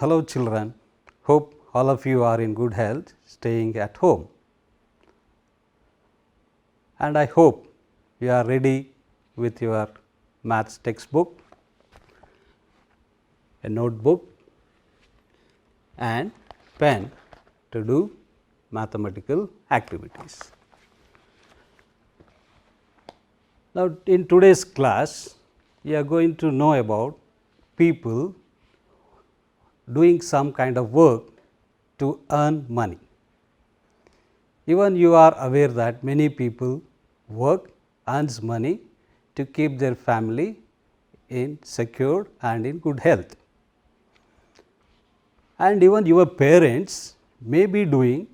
Hello children, hope all of you are in good health, staying at home. And I hope you are ready with your maths textbook, a notebook and pen to do mathematical activities. Now, in today's class, we are going to know about people doing some kind of work to earn money. Even you are aware that many people work, earns money to keep their family in secure and in good health. And even your parents may be doing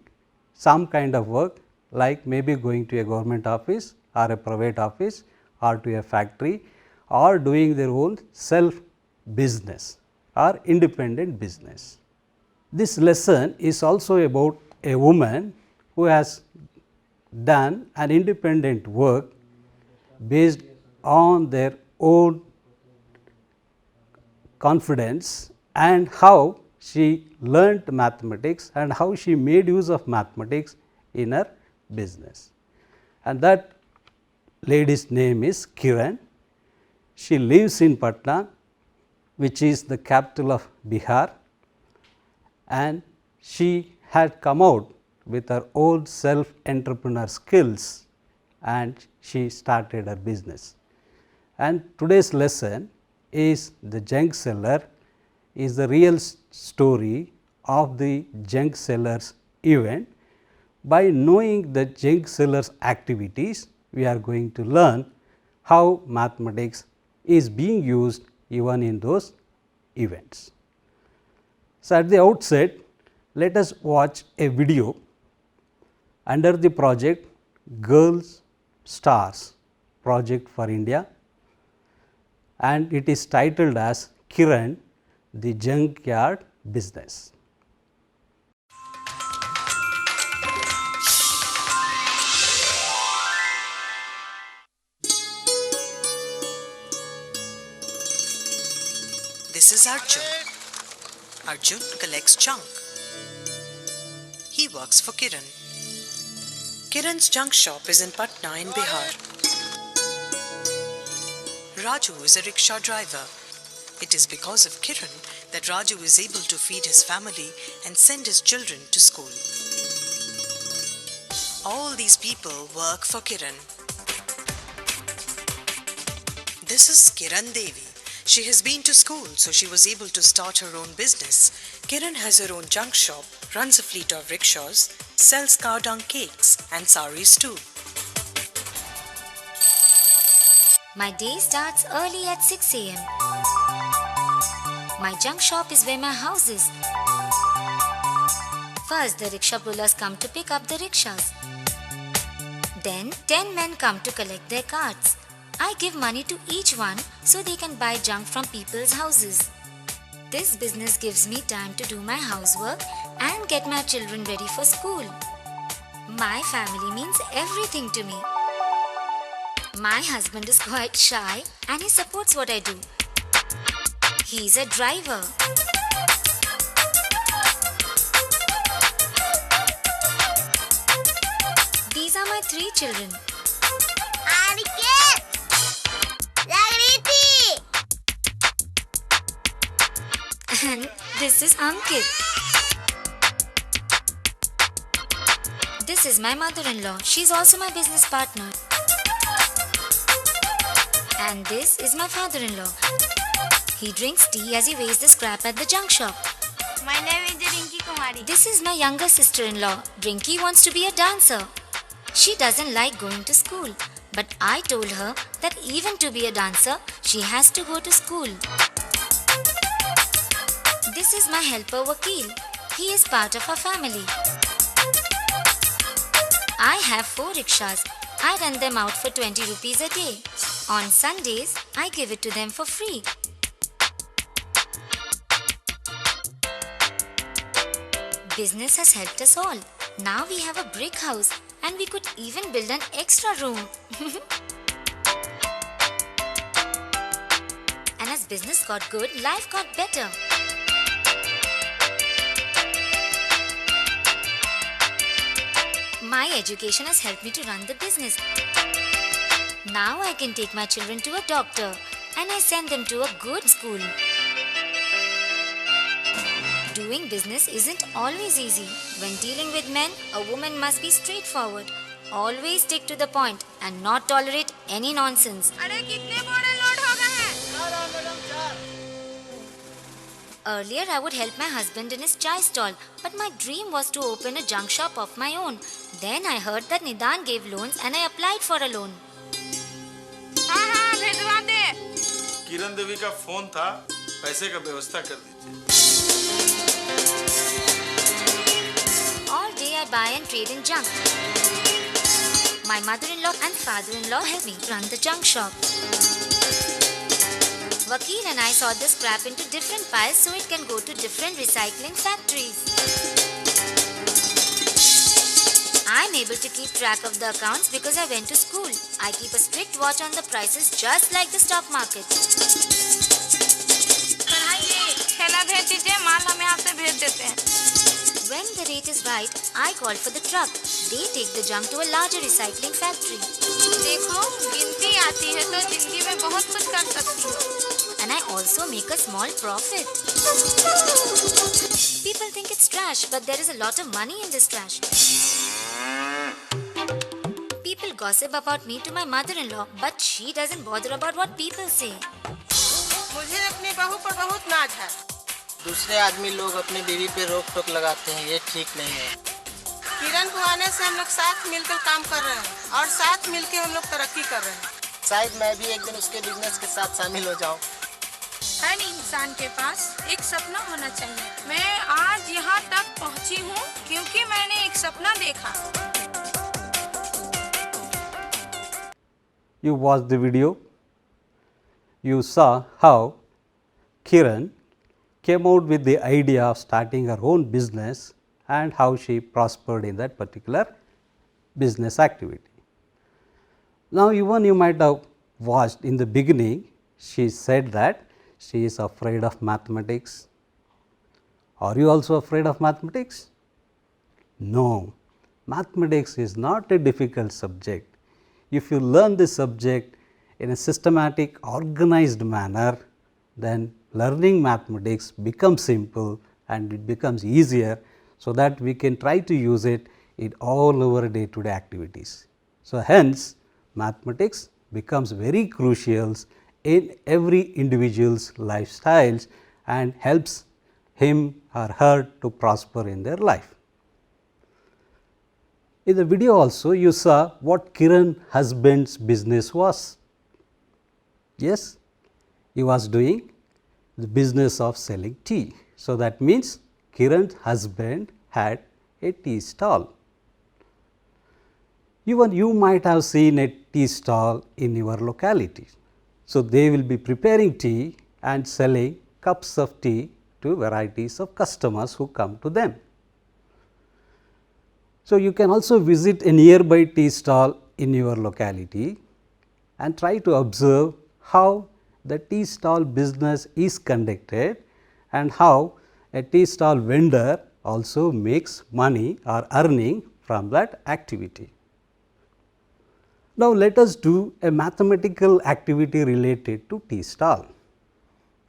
some kind of work, like maybe going to a government office or a private office or to a factory, or doing their own self business or independent business. This lesson is also about a woman who has done an independent work based on their own confidence and how she learnt mathematics and how she made use of mathematics in her business. And that lady's name is Kiran. She lives in Patna, which is the capital of Bihar, and she had come out with her own self entrepreneur skills and she started her business. And today's lesson is the junk seller, is the real story of the junk sellers event. By knowing the junk sellers activities, we are going to learn how mathematics is being used even in those events. So, at the outset, let us watch a video under the project Girls Stars Project for India, and it is titled as Kiran, the Junkyard Business. This is Arjun. Arjun collects junk. He works for Kiran. Kiran's junk shop is in Patna in Bihar. Raju is a rickshaw driver. It is because of Kiran that Raju is able to feed his family and send his children to school. All these people work for Kiran. This is Kiran Devi. She has been to school, so she was able to start her own business. Kiran has her own junk shop, runs a fleet of rickshaws, sells cow dung cakes and saris too. My day starts early at 6 a.m. My junk shop is where my house is. First, the rickshaw pullers come to pick up the rickshaws. Then, 10 men come to collect their carts. I give money to each one so they can buy junk from people's houses. This business gives me time to do my housework and get my children ready for school. My family means everything to me. My husband is quite shy and he supports what I do. He's a driver. These are my 3 children. And this is Ankit. This is my mother-in-law. She's also my business partner. And this is my father-in-law. He drinks tea as he weighs the scrap at the junk shop. My name is Rinki Kumari. This is my younger sister-in-law. Rinki wants to be a dancer. She doesn't like going to school. But I told her that even to be a dancer, she has to go to school. This is my helper Vakil. He is part of our family. I have 4 rickshaws. I rent them out for 20 rupees a day. On Sundays, I give it to them for free. Business has helped us all. Now we have a brick house and we could even build an extra room. And as business got good, life got better. My education has helped me to run the business. Now I can take my children to a doctor and I send them to a good school. Doing business isn't always easy. When dealing with men, a woman must be straightforward. Always stick to the point and not tolerate any nonsense. अरे कितने बोरे load हो गए हैं? Earlier, I would help my husband in his chai stall, but my dream was to open a junk shop of my own. Then I heard that Nidan gave loans and I applied for a loan. हाँ हाँ भेजवा दे। किरण देवी का phone था, पैसे का व्यवस्था कर दीजिए। All day I buy and trade in junk. My mother-in-law and father-in-law help me run the junk shop. Vakil and I sort the scrap into different piles so it can go to different recycling factories. I'm able to keep track of the accounts because I went to school. I keep a strict watch on the prices just like the stock market. थैला भेज दीजिए, माल हम यहाँ से भेज देते हैं। When the rate is right, I call for the truck. They take the junk to a larger recycling factory. देखो गिनती आती है तो जिंदगी में बहुत कुछ कर सकती हो। And I also make a small profit. People think it's trash, but there is a lot of money in this trash. People gossip about me to my mother-in-law, but she doesn't bother about what people say. मुझे अपनी बहू पर बहुत नाज है। दूसरे आदमी लोग अपनी बीवी पे रोक टोक लगाते हैं, ये ठीक नहीं है। किरण को आने से हम लोग साथ मिलकर काम कर रहे हैं और साथ मिलकर हम लोग तरक्की कर रहे हैं। शायद मैं भी एक दिन उसके बिजनेस के साथ शामिल हो जाऊं। हर इंसान के पास एक सपना होना चाहिए। मैं आज यहाँ तक पहुँची हूँ क्योंकि मैंने एक सपना देखा। You watched the video. You saw how Kiran came out with the idea of starting her own business and how she prospered in that particular business activity. Now, even you might have watched in the beginning, she said that she is afraid of mathematics. Are you also afraid of mathematics? No, mathematics is not a difficult subject. If you learn this subject in a systematic, organized manner, then learning mathematics becomes simple and it becomes easier, so that we can try to use it in all our day-to-day activities. So, hence mathematics becomes very crucial in every individual's lifestyles and helps him or her to prosper in their life. In the video also you saw what Kiran's husband's business was. Yes, he was doing the business of selling tea. So, that means Kiran's husband had a tea stall. Even you might have seen a tea stall in your locality. So, they will be preparing tea and selling cups of tea to varieties of customers who come to them. So, you can also visit a nearby tea stall in your locality and try to observe how the tea stall business is conducted and how a tea stall vendor also makes money or earning from that activity. Now, let us do a mathematical activity related to tea stall.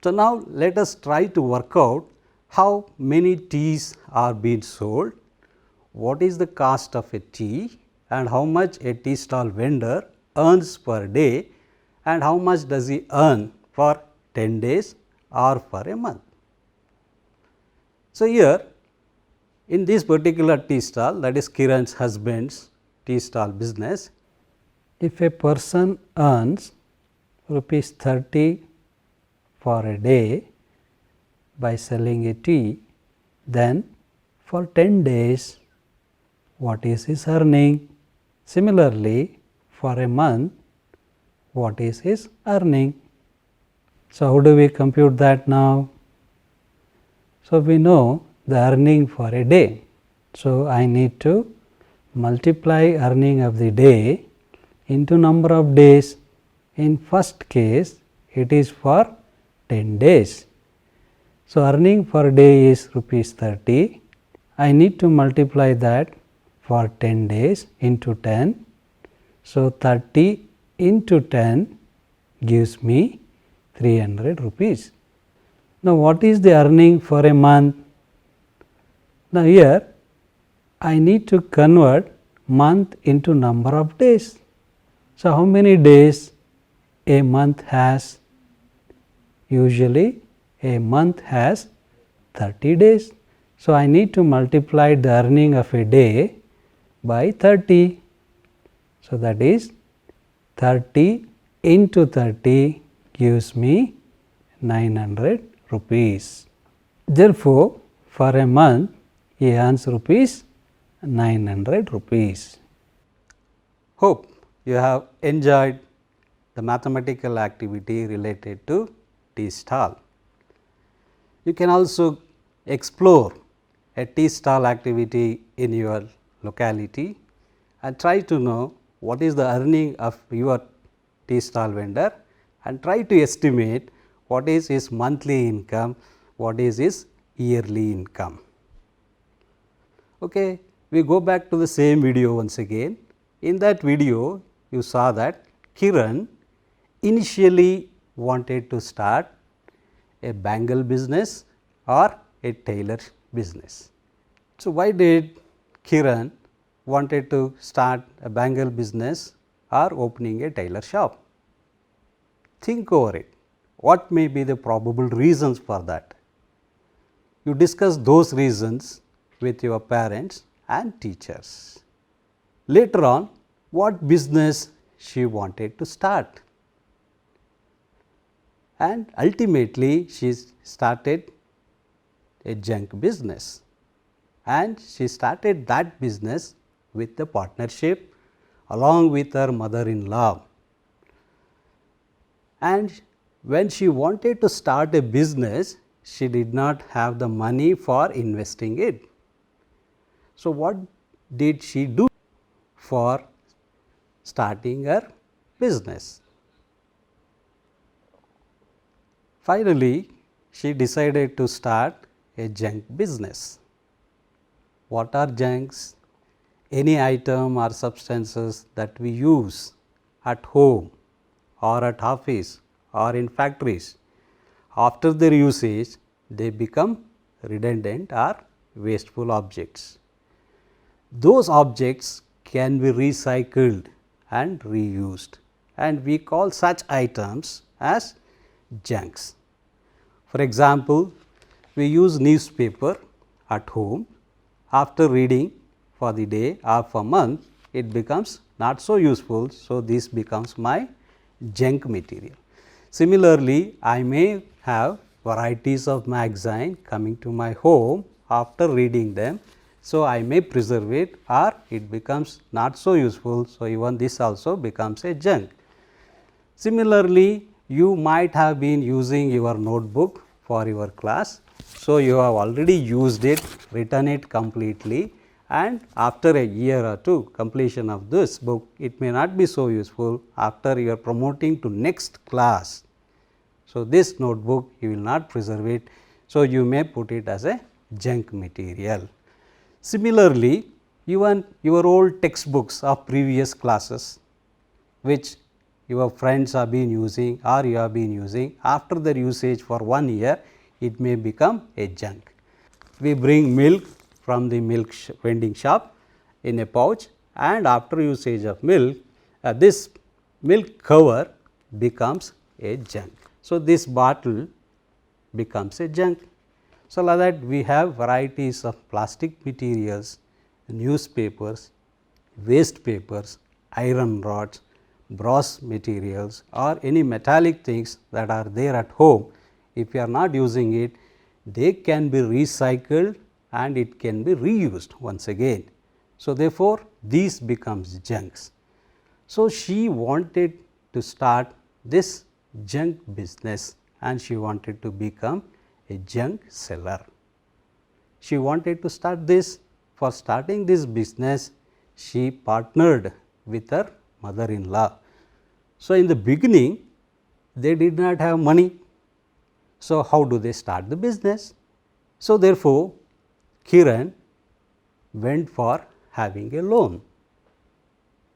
So, now let us try to work out how many teas are being sold, what is the cost of a tea and how much a tea stall vendor earns per day and how much does he earn for 10 days or for a month. So, here in this particular tea stall, that is Kiran's husband's tea stall business, if a person earns rupees 30 for a day by selling a tea, then for 10 days what is his earning? Similarly, for a month what is his earning? So, how do we compute that now? So, we know the earning for a day. So, I need to multiply earning of the day into number of days. In first case, it is for 10 days. So, earning per day is rupees 30. I need to multiply that for 10 days into 10. So, 30 into 10 gives me 300 rupees. Now, what is the earning for a month? Now, here I need to convert month into number of days. So, how many days a month has? Usually a month has 30 days. So, I need to multiply the earning of a day by 30. So, that is 30 into 30 gives me 900 rupees. Therefore, for a month he earns rupees 900 rupees. Hope you have enjoyed the mathematical activity related to tea stall. You can also explore a tea stall activity in your locality and try to know what is the earning of your tea stall vendor and try to estimate what is his monthly income, what is his yearly income. Okay, we go back to the same video once again. In that video, you saw that Kiran initially wanted to start a bangle business or a tailor business. So, why did Kiran wanted to start a bangle business or opening a tailor shop? Think over it. What may be the probable reasons for that? You discuss those reasons with your parents and teachers. Later on, what business she wanted to start? And ultimately, she started a junk business, and she started that business with the partnership along with her mother-in-law. And when she wanted to start a business, she did not have the money for investing it. So, what did she do for starting her business? Finally, she decided to start a junk business. What are junks? Any item or substances that we use at home or at office or in factories. After their usage, they become redundant or wasteful objects. Those objects can be recycled and reused, and we call such items as junks. For example, we use newspaper at home. After reading for the day or for month, it becomes not so useful. So, this becomes my junk material. Similarly, I may have varieties of magazine coming to my home after reading them. So, I may preserve it or it becomes not so useful. So, even this also becomes a junk. Similarly, you might have been using your notebook for your class. So, you have already used it, written it completely, and after a year or two completion of this book, it may not be so useful after you are promoting to next class. So, this notebook you will not preserve it. So, you may put it as a junk material. Similarly, even your old textbooks of previous classes which your friends have been using or you have been using, after their usage for 1 year, it may become a junk. We bring milk from the milk vending shop in a pouch, and after usage of milk, this milk cover becomes a junk. So, this bottle becomes a junk. So, like that we have varieties of plastic materials, newspapers, waste papers, iron rods, brass materials or any metallic things that are there at home. If you are not using it, they can be recycled and it can be reused once again. So, therefore, these becomes junks. So, she wanted to start this junk business and she wanted to become a junk seller. She wanted to start this. For starting this business, she partnered with her mother-in-law. So, in the beginning, they did not have money. So, how do they start the business? So, therefore, Kiran went for having a loan.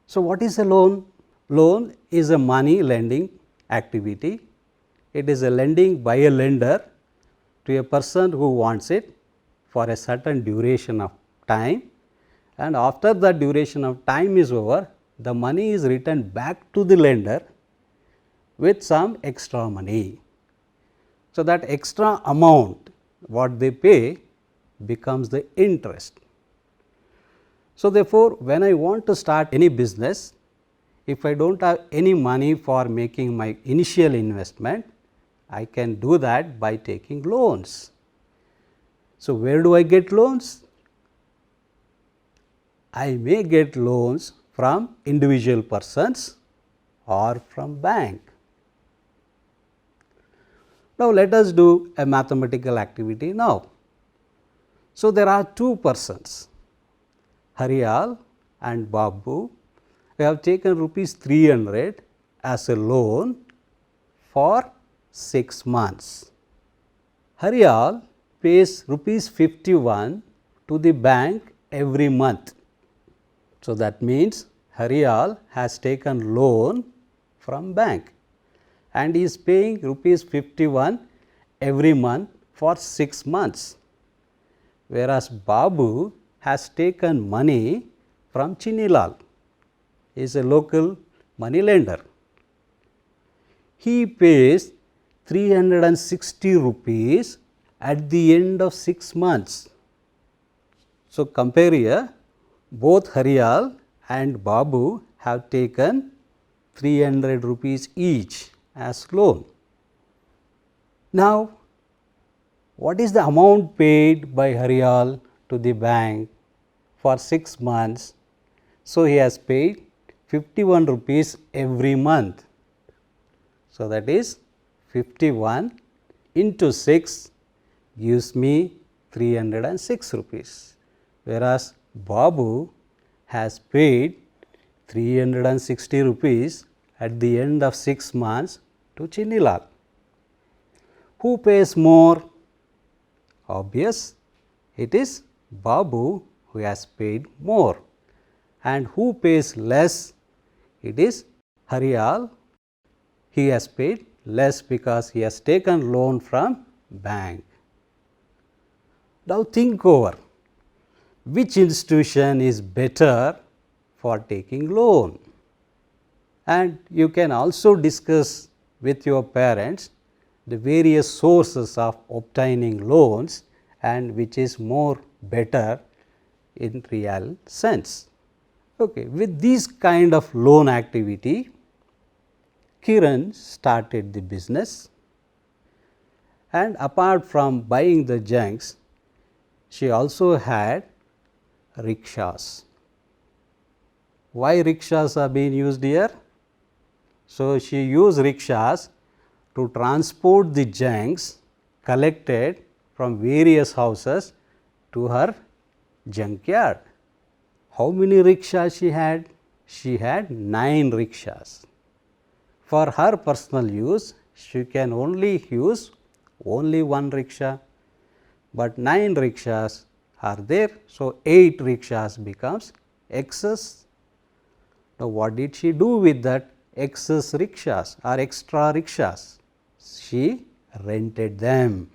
So, what is a loan? Loan is a money lending activity. It is a lending by a lender to a person who wants it for a certain duration of time, and after the duration of time is over, the money is returned back to the lender with some extra money. So, that extra amount what they pay becomes the interest. So, therefore, when I want to start any business, if I do not have any money for making my initial investment, I can do that by taking loans. So, where do I get loans? I may get loans from individual persons or from bank. Now, let us do a mathematical activity now. So, there are two persons, Hariyal and Babu. We have taken rupees 300 as a loan for 6 months. Hariyal pays rupees 51 to the bank every month. So, that means Hariyal has taken loan from bank and is paying rupees 51 every month for 6 months, whereas Babu has taken money from Chinilal, is a local money lender. He pays 360 rupees at the end of 6 months. So, compare here, both Hariyal and Babu have taken 300 rupees each as loan. Now, what is the amount paid by Hariyal to the bank for 6 months? So, he has paid 51 rupees every month. So, that is 51 into 6 gives me 306 rupees, whereas Babu has paid 360 rupees at the end of 6 months to Chinilal. Who pays more? Obvious, it is Babu who has paid more, and who pays less? It is Hariyal. He has paid less because he has taken loan from bank. Now, think over which institution is better for taking loan, and you can also discuss with your parents the various sources of obtaining loans and which is more better in real sense. Okay. With this kind of loan activity, Kiran started the business, and apart from buying the junks, she also had rickshaws. Why rickshaws are being used here? So, she used rickshaws to transport the junks collected from various houses to her junkyard. How many rickshaws she had? She had 9 rickshaws. For her personal use, she can only use only one rickshaw, but 9 rickshaws are there. So, 8 rickshaws becomes excess. Now, what did she do with that excess rickshaws or extra rickshaws? She rented them.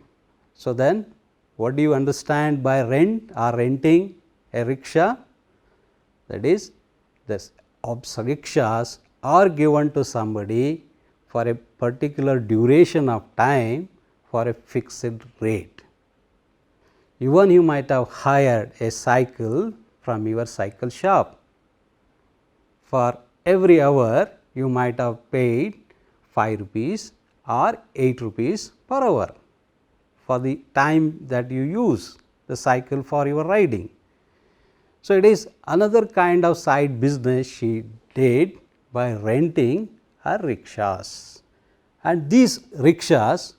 So, then what do you understand by rent or renting a rickshaw? That is, this rickshaws are given to somebody for a particular duration of time for a fixed rate. Even you might have hired a cycle from your cycle shop. For every hour you might have paid 5 rupees or 8 rupees per hour for the time that you use the cycle for your riding. So, it is another kind of side business she did by renting her rickshaws, and these rickshaws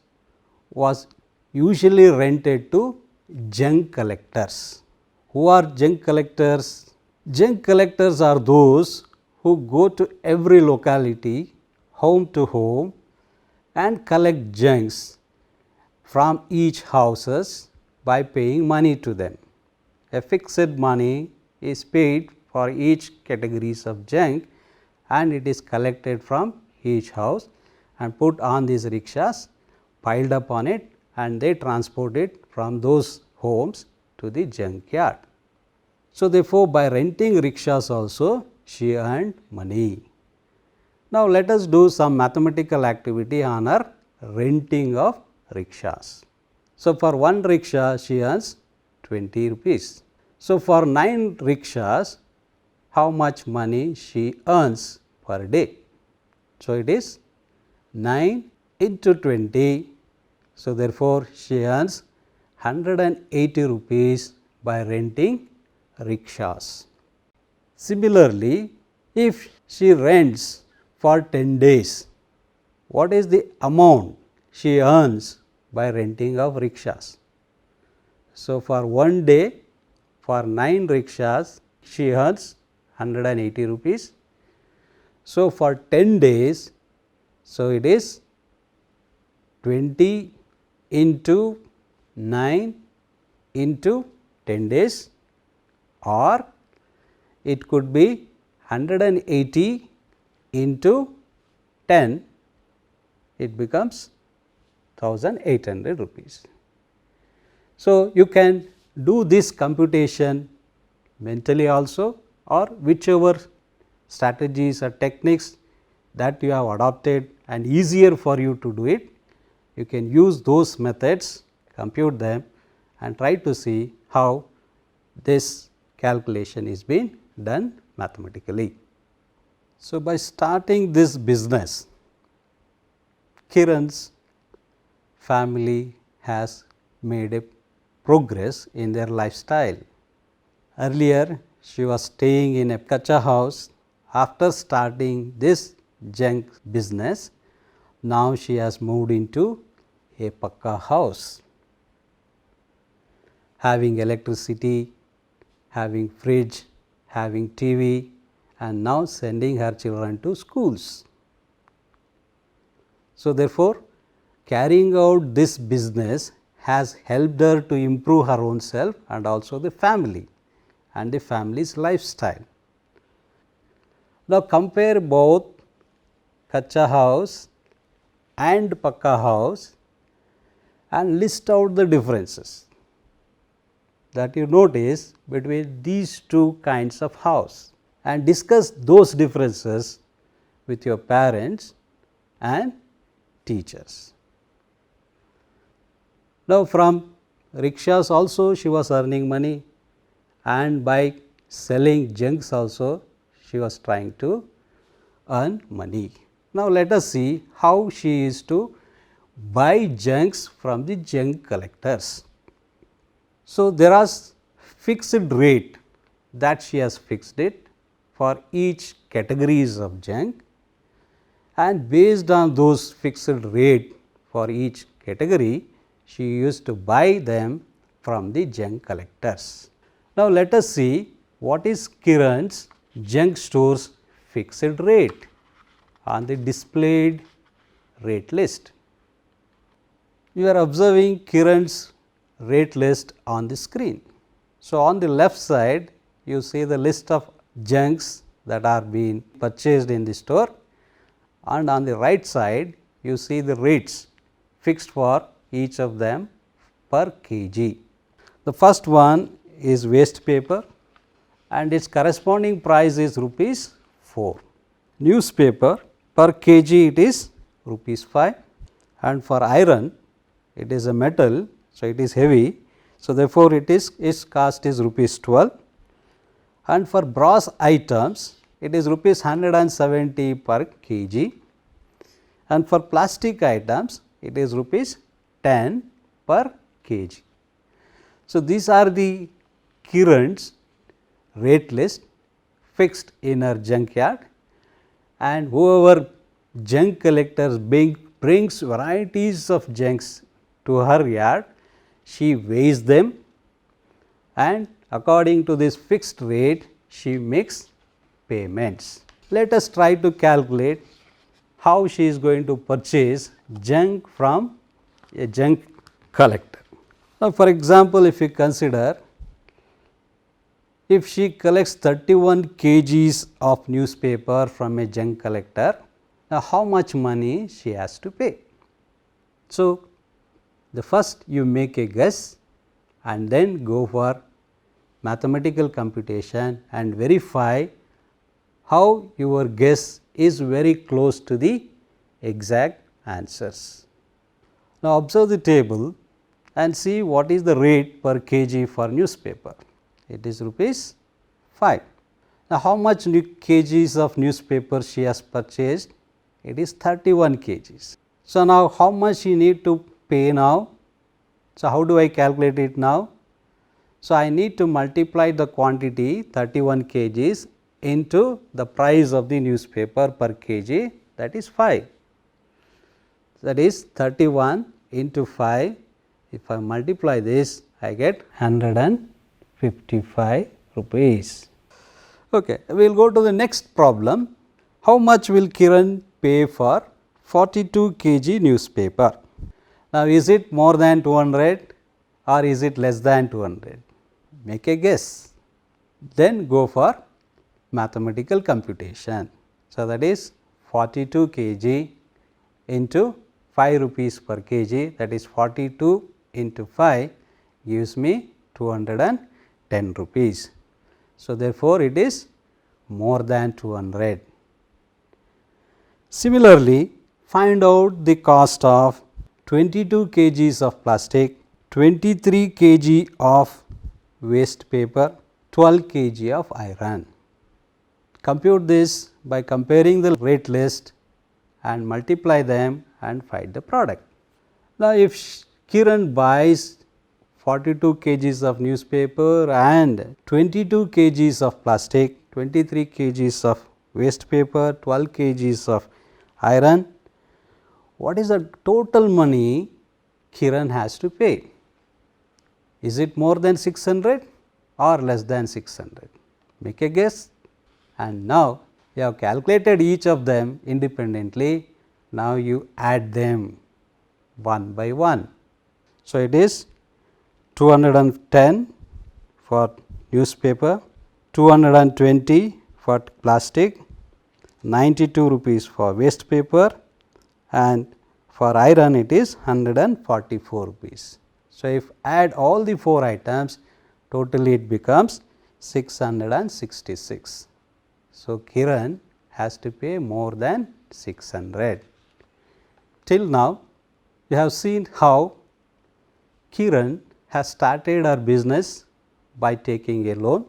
was usually rented to junk collectors. Who are junk collectors? Junk collectors are those who go to every locality, home to home, and collect junks from each houses by paying money to them. A fixed money is paid for each categories of junk, and it is collected from each house and put on these rickshaws, piled up on it, and they transport it from those homes to the junkyard. So, therefore, by renting rickshaws also she earned money. Now, let us do some mathematical activity on her renting of rickshaws. So, for one rickshaw she earns 20 rupees. So, for 9 rickshaws, how much money she earns per day? So, it is 9 into 20. So, therefore, she earns 180 rupees by renting rickshaws. Similarly, if she rents for 10 days, what is the amount she earns by renting of rickshaws? So, for one day, for 9 rickshaws, she earns 180 rupees. So, for 10 days, so it is 20 into 9 into 10 days, or it could be 180 into 10, it becomes 1800 rupees. So, you can do this computation mentally also, or whichever strategies or techniques that you have adopted and easier for you to do it, you can use those methods, compute them, and try to see how this calculation is being done mathematically. So, by starting this business, Kiran's family has made a progress in their lifestyle. Earlier, she was staying in a kacha house. After starting this junk business, now she has moved into a pakka house, having electricity, having fridge, having TV, and now sending her children to schools. So, therefore, carrying out this business has helped her to improve her own self and also the family and the family's lifestyle. Now, compare both kacha house and pakka house and list out the differences that you notice between these two kinds of house, and discuss those differences with your parents and teachers. Now, from rickshaws also she was earning money, and by selling junks also she was trying to earn money. Now, let us see how she is to buy junks from the junk collectors. So, there is fixed rate that she has fixed it for each categories of junk, and based on those fixed rate for each category, she used to buy them from the junk collectors. Now, let us see what is Kiran's junk store's fixed rate on the displayed rate list. You are observing Kiran's rate list on the screen. So, on the left side you see the list of junks that are being purchased in the store, and on the right side you see the rates fixed for each of them per kg. The first one is waste paper, and its corresponding price is rupees 4. Newspaper per kg it is rupees 5, and for iron it is a metal, so it is heavy. So, therefore, its cost is rupees 12, and for brass items it is rupees 170 per kg, and for plastic items it is rupees 10 per kg. So, these are the Kiran's rate list fixed in her junkyard, and whoever junk collectors brings varieties of junks to her yard, she weighs them, and according to this fixed rate she makes payments. Let us try to calculate how she is going to purchase junk from a junk collector. Now, for example, if you consider if she collects 31 kgs of newspaper from a junk collector, now how much money she has to pay? So, the first you make a guess and then go for mathematical computation and verify how your guess is very close to the exact answers. Now, observe the table and see what is the rate per kg for newspaper. It is rupees 5. Now, how much kgs of newspaper she has purchased? It is 31 kgs. So, now how much she need to pay now? So, how do I calculate it now? So, I need to multiply the quantity 31 kgs into the price of the newspaper per kg, that is 5. That is 31 into 5. If I multiply this, I get 155 rupees. Okay, we will go to the next problem. How much will Kiran pay for 42 kg newspaper? Now, is it more than 200 or is it less than 200? Make a guess. Then go for mathematical computation. So, that is 42 kg into 5 rupees per kg, that is 42 into 5 gives me 210 rupees. So, therefore, it is more than 200. Similarly, find out the cost of 22 kgs of plastic, 23 kg of waste paper, 12 kg of iron. Compute this by comparing the rate list and multiply them and find the product. Now, if Kiran buys 42 kgs of newspaper and 22 kgs of plastic, 23 kgs of waste paper, 12 kgs of iron, what is the total money Kiran has to pay? Is it more than 600 or less than 600? Make a guess. And now, you have calculated each of them independently. Now, you add them one by one. So, it is 210 for newspaper, 220 for plastic, 92 rupees for waste paper, and for iron it is 144 rupees. So, if add all the 4 items, totally it becomes 666. So, Kiran has to pay more than 600. Till now, you have seen how Kiran has started her business by taking a loan,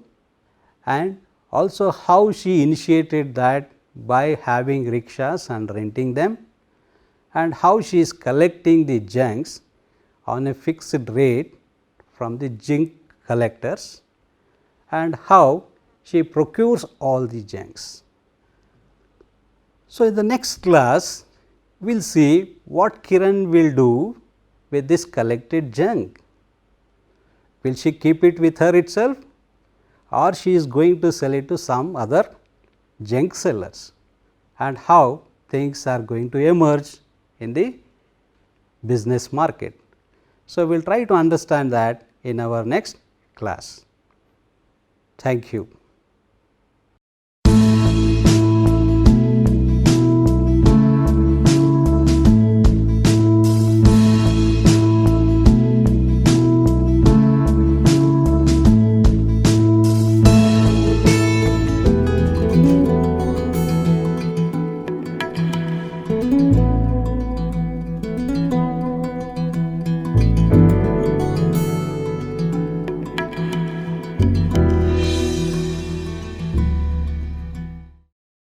and also how she initiated that by having rickshaws and renting them, and how she is collecting the junks on a fixed rate from the junk collectors, and how she procures all the junks. So, in the next class, we will see what Kiran will do with this collected junk. Will she keep it with her itself, or she is going to sell it to some other junk sellers, and how things are going to emerge in the business market. So, we will try to understand that in our next class. Thank you.